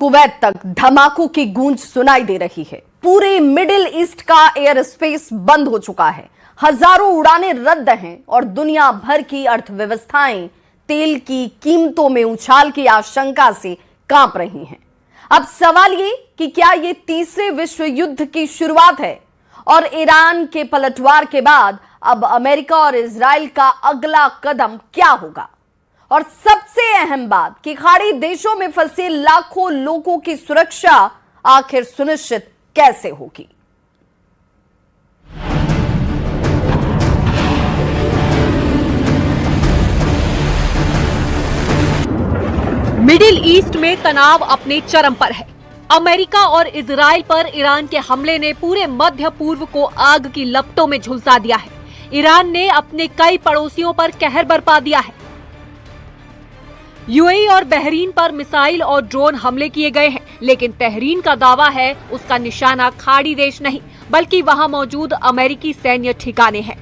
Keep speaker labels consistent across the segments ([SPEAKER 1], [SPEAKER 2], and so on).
[SPEAKER 1] Kuwait तक धमाकों की गूंज सुनाई दे रही है। पूरे मिडिल ईस्ट का एयर स्पेस बंद हो चुका है। हजारों उड़ानें रद्द हैं और दुनिया भर की अर्थव्यवस्थाएं तेल की कीमतों में उछाल की आशंका से कांप रही हैं। अब सवाल ये कि क्या ये तीसरे विश्व युद्ध की शुरुआत है और ईरान के पलटवार के बाद अब अमेरिका और इजराइल का अगला कदम क्या होगा? और सबसे अहम बात कि खाड़ी देशों में फंसे लाखों लोगों की सुरक्षा आखिर सुनिश्चित कैसे होगी?
[SPEAKER 2] मिडिल ईस्ट में तनाव अपने चरम पर है। अमेरिका और इजराइल पर ईरान के हमले ने पूरे मध्य पूर्व को आग की लपटों में झुलसा दिया है। ईरान ने अपने कई पड़ोसियों पर कहर बरपा दिया है। यूएई और बहरीन पर मिसाइल और ड्रोन हमले किए गए हैं, लेकिन बहरीन का दावा है उसका निशाना खाड़ी देश नहीं बल्कि वहां मौजूद अमेरिकी सैन्य ठिकाने हैं।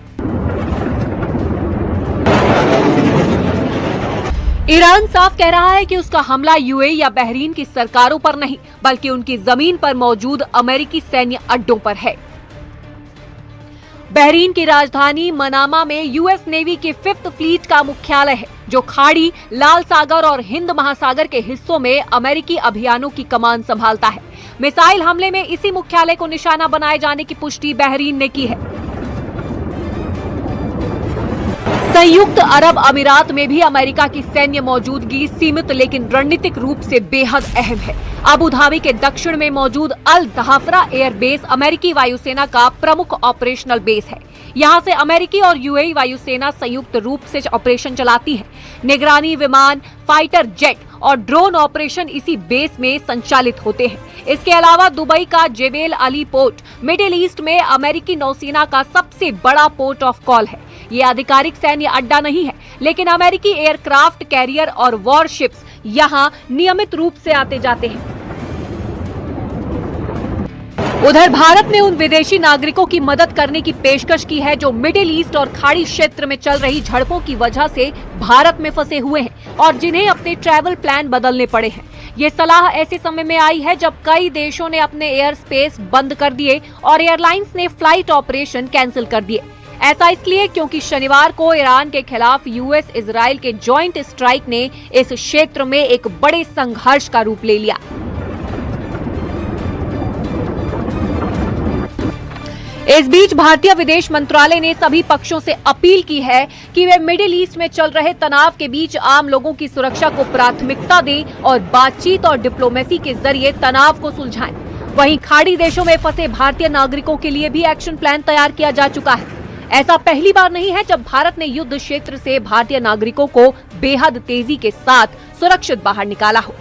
[SPEAKER 2] ईरान साफ कह रहा है कि उसका हमला यूएई या बहरीन की सरकारों पर नहीं बल्कि उनकी जमीन पर मौजूद अमेरिकी सैन्य अड्डों पर है। बहरीन की राजधानी मनामा में यूएस नेवी के 5th फ्लीट का मुख्यालय है, जो खाड़ी, लाल सागर और हिंद महासागर के हिस्सों में अमेरिकी अभियानों की कमान संभालता है। मिसाइल हमले में इसी मुख्यालय को निशाना बनाए जाने की पुष्टि बहरीन ने की है। संयुक्त अरब अमीरात में भी अमेरिका की सैन्य मौजूदगी सीमित लेकिन रणनीतिक रूप से बेहद अहम है। अबू धाबी के दक्षिण में मौजूद अल दहाफरा एयरबेस अमेरिकी वायुसेना का प्रमुख ऑपरेशनल बेस है। यहां से अमेरिकी और यूएई वायुसेना संयुक्त रूप से ऑपरेशन चलाती है। निगरानी विमान, फाइटर जेट और ड्रोन ऑपरेशन इसी बेस में संचालित होते हैं। इसके अलावा दुबई का जेबेल अली पोर्ट मिडिल ईस्ट में अमेरिकी नौसेना का सबसे बड़ा पोर्ट ऑफ कॉल है। ये आधिकारिक सैन्य अड्डा नहीं है, लेकिन अमेरिकी एयरक्राफ्ट कैरियर और वॉरशिप्स यहाँ नियमित रूप से आते जाते हैं। उधर भारत ने उन विदेशी नागरिकों की मदद करने की पेशकश की है जो मिडिल ईस्ट और खाड़ी क्षेत्र में चल रही झड़पों की वजह से भारत में फंसे हुए हैं और जिन्हें अपने ट्रैवल प्लान बदलने पड़े हैं। ये सलाह ऐसे समय में आई है जब कई देशों ने अपने एयर स्पेस बंद कर दिए और एयरलाइंस ने फ्लाइट ऑपरेशन कैंसिल कर दिए। ऐसा इसलिए क्योंकि शनिवार को ईरान के खिलाफ यूएस इजराइल के जॉइंट स्ट्राइक ने इस क्षेत्र में एक बड़े संघर्ष का रूप ले लिया। इस बीच भारतीय विदेश मंत्रालय ने सभी पक्षों से अपील की है कि वे मिडिल ईस्ट में चल रहे तनाव के बीच आम लोगों की सुरक्षा को प्राथमिकता दें और बातचीत और डिप्लोमेसी के जरिए तनाव को सुलझाएं। वहीं खाड़ी देशों में फंसे भारतीय नागरिकों के लिए भी एक्शन प्लान तैयार किया जा चुका है। ऐसा पहली बार नहीं है जब भारत ने युद्ध क्षेत्र से भारतीय नागरिकों को बेहद तेजी के साथ सुरक्षित बाहर निकाला हो।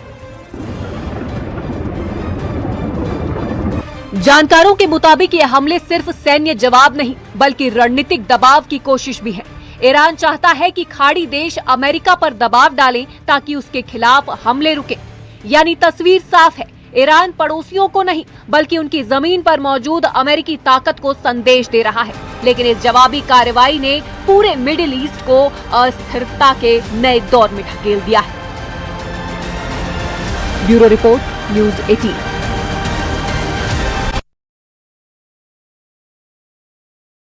[SPEAKER 2] जानकारों के मुताबिक ये हमले सिर्फ सैन्य जवाब नहीं बल्कि रणनीतिक दबाव की कोशिश भी है। ईरान चाहता है कि खाड़ी देश अमेरिका पर दबाव डालें ताकि उसके खिलाफ हमले रुके। यानी तस्वीर साफ है, ईरान पड़ोसियों को नहीं बल्कि उनकी जमीन पर मौजूद अमेरिकी ताकत को संदेश दे रहा है। लेकिन इस जवाबी कार्रवाई ने पूरे मिडिल ईस्ट को अस्थिरता के नए दौर में ढकेल दिया है। Bureau report, news 18।